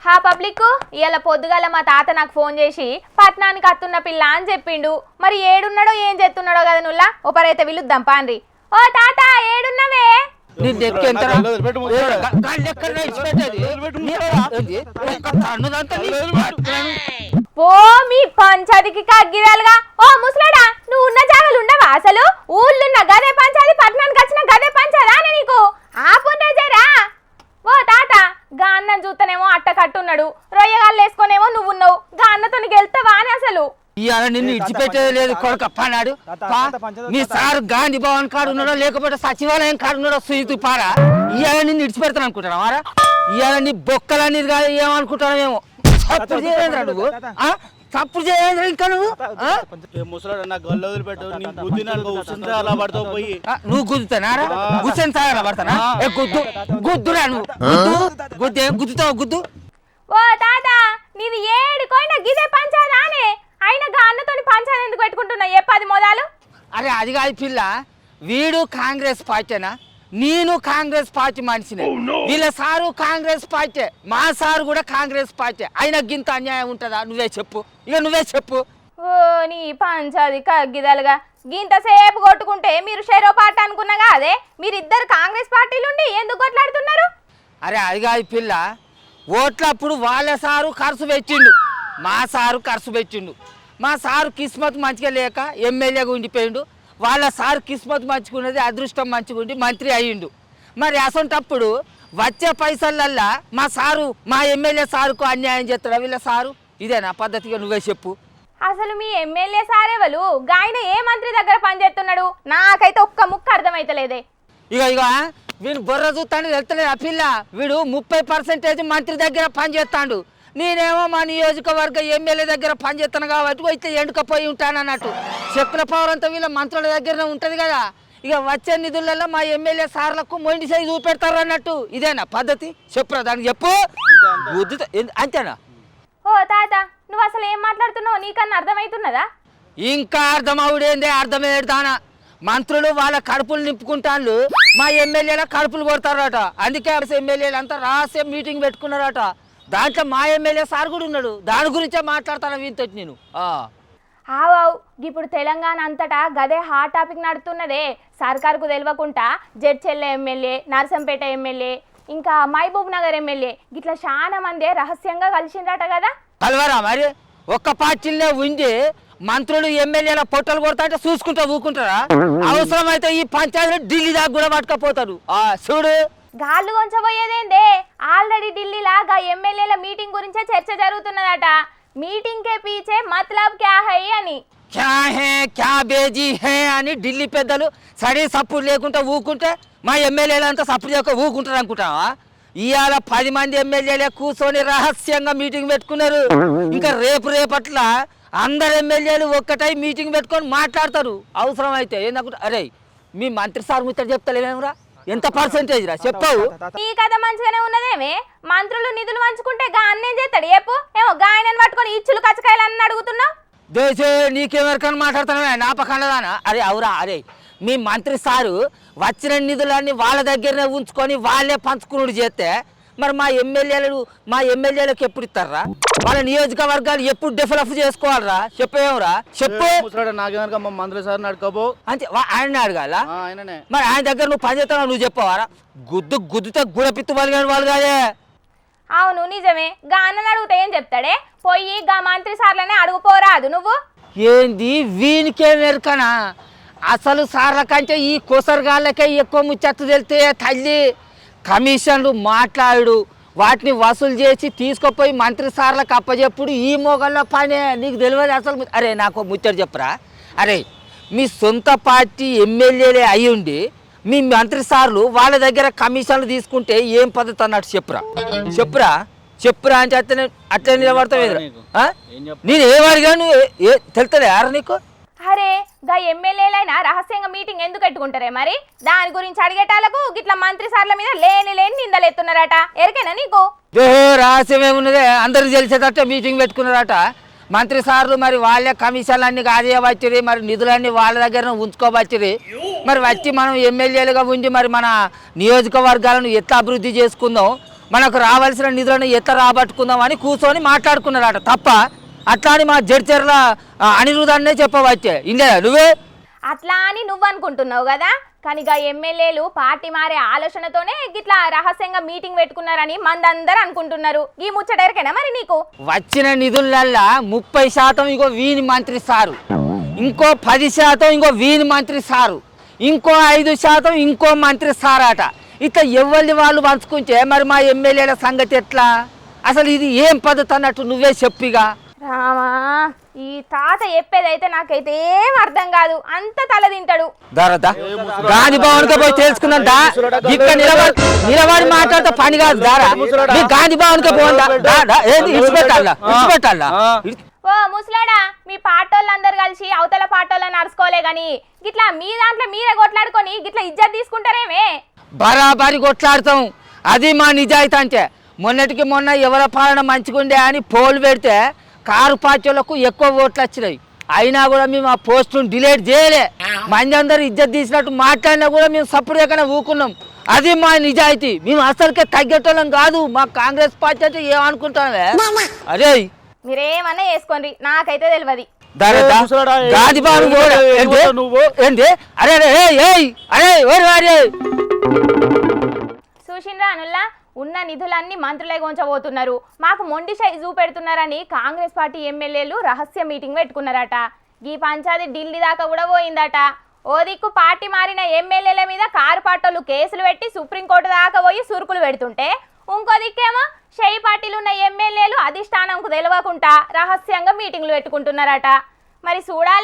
హా పబ్లిక్ ఇవాళ పొద్దుగాల మా తాత నాకు ఫోన్ చేసి పట్నానికి అత్తున్న పిల్ల అని చెప్పిండు. మరి ఏడున్నాడో ఏం చేస్తున్నాడో కదా నుల్లా ఒకరైతే పిలుద్దాం పాండ్రి. ఓ తాత ఏడున్నవే? ఓ మీ పంచాయతీకి కగ్గిరాలుగా. ఓ ముసలాడా నువ్వు ఉన్న జాగాలు ఉండవా అసలు? ఊళ్ళున్న గదే పంచాయతీ పట్నానికి వచ్చిన గదే పంచాయదా నీకు? ఆపుండ్రా. ఓ తాత గా అన్నం చూస్తేనేమో అట్ట కట్టున్నాడు, రొయ్యగాళ్ళు వేసుకొనేమో నువ్వున్నావు. గా అన్నతో గెలుతావా అని అసలు? ఇవాళ నిన్ను ఇడిచిపెట్టేది లేదు కొడుకు అప్పన్నాడు. నీ సారు గాంధీ భవన్ కాడు ఉన్నాడో లేకపోతే సచివాలయం కాడు ఉన్నాడో సుయితు పారా. ఇవాళ నిన్ను ఇడిచిపెడతాను అనుకుంటున్నావు మారా? ఇవాళ నీ బొక్కలన్నీ కాదు ఏమనుకుంటున్నావేమో. తప్పుడు చేయలేదురా నువ్వు, తప్పుడు చేయలేదు ఇంకా నువ్వు. ముసలాడు నా గొల్ల వదిలిపెట్టు, అలా పడతావు పోయి. నువ్వు గుద్దుతానారా? హుసేన్ సార్ అలా పడతానా? గుద్దు గుద్దురా నువ్వు, గుద్దు ఏం గుద్దుతావు గుద్దు. ఓ తాత నీది ఏడుకోయినా గిదే పంచాదానే. అయినా గా అన్నతోని పంచాయతీ ఎందుకు పెట్టుకుంటున్నా ఏ 10 మోదాలు? అరే అది కాదు పిల్ల, వీడు కాంగ్రెస్ పార్టీనా, నేను కాంగ్రెస్ పార్టీ మనిషినే. వీళ్ళ సారు కాంగ్రెస్ పార్టీ, మా సారు కూడా కాంగ్రెస్ పార్టీ. అయినా గింత అన్యాయం ఉంటుందా? నువ్వే చెప్పు, ఇక నువ్వే చెప్పు. ఓ నీ పంచాది కగ్గిదలుగా గింత సేపు కొట్టుకుంటే మీరు షెరో పార్టీ అనుకున్నాగా అదే. మీరిద్దరు కాంగ్రెస్ పార్టీలుండి ఎందుకు కొట్లాడుతున్నారు? అరే అది కాదు పిల్ల, ఓట్లప్పుడు వాళ్ళ సారు ఖర్చు పెట్టిండు, మా సారు ఖర్చు పెట్టిండు. మా సారు కిస్మత్ మంచిగా లేక ఎమ్మెల్యేగా ఉండిపోయిండు, వాళ్ళ సారు కిస్మత్ మంచుకున్నది అదృష్టం మంచిగుండి మంత్రి అయ్యిండు. మరి అసొంటప్పుడు వచ్చే పైసలల్లా మా సారు మా ఎమ్మెల్యే సారుకు అన్యాయం చేస్తాడా వీళ్ళ సారు? ఇదేనా పద్ధతిగా? నువ్వే చెప్పు. అసలు మీ ఎమ్మెల్యే సారేవలు గాయన ఏ మంత్రి దగ్గర పనిచేస్తున్నాడు? నాకైతే ఒక్క ముక్క అర్థమైతలేదే. ఇక వీడు బొర్ర చూస్తాడు వెళ్తలేదు ఆ పిల్ల. వీడు 30% మంత్రి దగ్గర పనిచేస్తాడు, నేనేమో మా నియోజకవర్గ ఎమ్మెల్యే దగ్గర పనిచేస్తాను కాబట్టి అయితే ఎండుకపోయి ఉంటాను అన్నట్టు. చెక్కుల పవర్ అంతా వీళ్ళ మంత్రుల దగ్గరనే ఉంటుంది కదా. ఇక వచ్చే నిధులలో మా ఎమ్మెల్యే సార్లకు మొండి సై చూపెడతారు అన్నట్టు. ఇదేనా పద్ధతి? చెప్పురా దానికి చెప్పు. అంతేనా? ఓ తాత నువ్వు అసలు ఏం మాట్లాడుతున్నావు? నీకన్నా అర్థమవుతున్నదా? ఇంకా అర్థమవుడేందే, అర్థమేడతానా. మంత్రులు వాళ్ళ కడుపులు నింపుకుంటాను, మా ఎమ్మెల్యేల కడుపులు కొడతారట. అందుకే ఎమ్మెల్యేలు అంతా రహస్య మీటింగ్ పెట్టుకున్నారట. దాంట్లో మా ఎమ్మెల్యే సార్ కూడా ఉన్నాడు. దాని గురించే మాట్లాడతాను వీంతో నేను. ఆవావు ఇప్పుడు తెలంగాణ అంతటా గదే హాట్ టాపిక్ నడుతున్నదే. సర్కారుకు తెలియకుండా జడ్చెల్ల ఎమ్మెల్యే, నర్సంపేట ఎమ్మెల్యే, ఇంకా మహబూబ్ నగర్ ఎమ్మెల్యే గిట్లా చాలా మంది రహస్యంగా కలిసిండట కదా. కలవరా మరి? ఒక్క పార్టీలనే ఉండి మంత్రులు ఎమ్మెల్యేల పొట్టలు కొడతా అంటే చూసుకుంటా ఊకుంటారా? అవసరం అయితే ఈ పంచాయతీలు ఢిల్లీ దాకా కూడా పట్టుకపోతారు. చూడు గాళ్ళు కొంచబోయేదేందే, ఆల్రెడీ ఢిల్లీలా ఎమ్మెల్యేల మీటింగ్ గురించే చర్చ జరుగుతున్నదట. మీటింగ్ కే పీచే మతలబ్ క్యా హై అని. క్యా హే క్యా బేజీ హే అని ఢిల్లీ పెద్దలు సరే సప్పుడు లేకుండా ఊకుంటే మా ఎమ్మెల్యేలు అంతా సప్పుడు లేక ఊకుంటారు అనుకుంటావా? ఇవాళ 10 మంది ఎమ్మెల్యేలే కూర్చొని రహస్యంగా మీటింగ్ పెట్టుకున్నారు. ఇంకా రేపట్ల అందరు ఎమ్మెల్యేలు ఒక్కటై మీటింగ్ పెట్టుకొని మాట్లాడతారు. అవసరం అయితే ఏందనుకుంటా, అరే మీ మంత్రి సార్ ముచ్చట చెప్తలేమేమరా, ఎంత పర్సెంటేజ్ రా చెప్పావు? ఈ కథ మంచిగానే ఉన్నదేమే. మంత్రులు నిధులు పంచుకుంటే గా అన్నేం చేస్తాడు చెప్పు? ఏమో గాయనని పట్టుకొని ఇచ్చులు కచ్చకాయలు అన్న అడుగుతున్నావు. దేశే నీకెవరికన్నా మాట్లాడుతున్నావే నా పక్కనదానా? అరే అవురా, అరే మీ మంత్రి సారు వచ్చిన నిధులన్నీ వాళ్ళ దగ్గరనే ఉంచుకొని వాళ్ళే పంచుకున్నాడు చేస్తే మరి మా ఎమ్మెల్యేలకు ఎప్పుడు ఇస్తారా? వాళ్ళ నియోజకవర్గాలు ఎప్పుడు డెవలప్ చేసుకోవాలరా? చెప్పేమరా చెప్పు. నాకేమనుక మా మంత్రి సార్ నడుకోబో అంతే, ఆయన అడగాల. మరి ఆయన దగ్గర నువ్వు పని చేస్తావు, నువ్వు చెప్పవారా? గుద్దుతే గుడపిత్తు పలిగాని వాళ్ళు కాదే. అవును నిజమే, గా అన్నని అడిగితే ఏం చెప్తాడే? పోయి గా మంత్రి సార్లనే అడుగుపోరాదు నువ్వు. ఏంది వీనికే మెరకనా? అసలు సార్ల కంటే ఈ కొసరగాళ్ళకే ఎక్కువ ముచ్చట్లు తెలితే తల్లి. కమిషన్లు మాట్లాడు, వాటిని వసూలు చేసి తీసుకుపోయి మంత్రి సార్లకు అప్పచెప్పుడు ఈ మొగల్లో పనే. నీకు తెలియదు అసలు. అరే నాకు ముచ్చట చెప్పరా? అరే మీ సొంత పార్టీ ఎమ్మెల్యేలే అయ్యుండి మీ మంత్రి సార్లు వాళ్ళ దగ్గర కమిషన్లు తీసుకుంటే ఏం పద్ధతి అన్నట్టు చెప్పురా అని చెప్తే అట్లే నిలబడతావు. నేను ఏమడిగాను తెలుస్తుంది యారు నీకు? అరే గా ఎమ్మెల్యేలైనా రహస్యంగా మీటింగ్ ఎందుకు పెట్టుకుంటారే మరి? దాని గురించి అడిగేటాలకు గిట్లా మంత్రి సార్ల మీద లేని నిందలు ఎత్తున్నారట. ఎరికేనా నీకు? రహస్యం ఏమున్నదే, అందరికి తెలిసేటట్టే మీటింగ్ పెట్టుకున్నారట. మంత్రి సార్లు మరి వాళ్ళే కమిషన్లన్నీ కాజేయవచ్చురి, మరి నిధులన్నీ వాళ్ళ దగ్గర ఉంచుకోవచ్చురి. మరి వచ్చి మనం ఎమ్మెల్యేలుగా ఉండి మరి మన నియోజకవర్గాలను ఎట్లా అభివృద్ధి చేసుకుందాం, మనకు రావాల్సిన నిధులను ఎట్లా రాబట్టుకుందామని కూర్చొని మాట్లాడుకున్నారట తప్ప అట్లా అని మా జడ్చర్ల అనిరుధాన్నే చెప్పవచ్చే ఇందే నువ్వే అట్లా అని నువ్వు అనుకుంటున్నావు కదా కానీ ఇక ఎమ్మెల్యేలు పార్టీ మారే ఆలోచనతోనే గిట్లా రహస్యంగా మీటింగ్ పెట్టుకున్నారని మందందరూ అనుకుంటున్నారు ఈ ముచ్చటరికేనా మరి నీకు వచ్చిన నిధులల్లా 30% ఇగో వీని మంత్రి సారు, ఇంకో 10% ఇంకో వీని మంత్రి సారు, ఇంకో 5% ఇంకో మంత్రి సారాట. ఇట్లా ఎవరిని వాళ్ళు పంచుకుంటే మరి మా ఎమ్మెల్యేల సంగతి ఎట్లా? అసలు ఇది ఏం పద్ధతి అన్నట్టు నువ్వే చెప్పిగా. రామా ఈ తాత చెప్పేదైతే నాకైతే ఏం అర్థం కాదు, అంత తల తింటాడు. గాంధీ భవన్కి పోయి తెలుసుకున్నా ఇక్కడ నిలబడి మాట్లాడితే పని కాదు దారా. గాంధీ భవన్కి పోందా ఓ ముసలాడా, మీ పాటోళ్ళందరూ కలిసి అవతల పాటోళ్ళని నడుచుకోలే గాని గిట్లా మీ దాంట్లో మీరే కొట్లాడుకొని గిట్లా ఇజ్జత్ తీసుకుంటారేమే? బరాబరి కొట్లాడతాం, అది మా నిజాయితీ. అంటే మొన్నటికి మొన్న ఎవరి పాలన మంచిగుండే అని పోలు పెడితే కారు పార్టీలకు ఎక్కువ ఓట్లు వచ్చినాయి, అయినా కూడా మేము ఆ పోస్టును డిలీట్ చేయలే. మంది అందరు ఇజ్జత్ తీసినట్టు మాట్లాడినా కూడా మేము సప్పుడు ఎక్కడ ఊకున్నాం, అది మా నిజాయితీ. మేము అసలుకే తగ్గేటోళ్ళం కాదు. మా కాంగ్రెస్ పార్టీ అంటే ఏమనుకుంటామే? అరే మీరేమన్నా వేసుకోండి, నాకైతే తెలియదు. గాంధీ భవన్ ఏంటి? అరే అరే అరే చూసిండ్రా అనుల్లా, ఉన్న నిధులన్నీ మంత్రులే కొంచబోతున్నారు, మాకు మొండి చూపెడుతున్నారని కాంగ్రెస్ పార్టీ ఎమ్మెల్యేలు రహస్య మీటింగ్ పెట్టుకున్నారట. ఈ పంచాయతీ ఢిల్లీ దాకా కూడా పోయిందట. ఓ దిక్కు పార్టీ మారిన ఎమ్మెల్యేల మీద కారు పాటోళ్ళు కేసులు పెట్టి సుప్రీంకోర్టు దాకా పోయి సురుకులు పెడుతుంటే, ఇంకో దిక్కేమో షెయి పార్టీలు ఉన్న ఎమ్మెల్యేలు అధిష్టానంకు తెలియకుండా రహస్యంగా మీటింగ్లు పెట్టుకుంటున్నారట. మరి చూడాలి.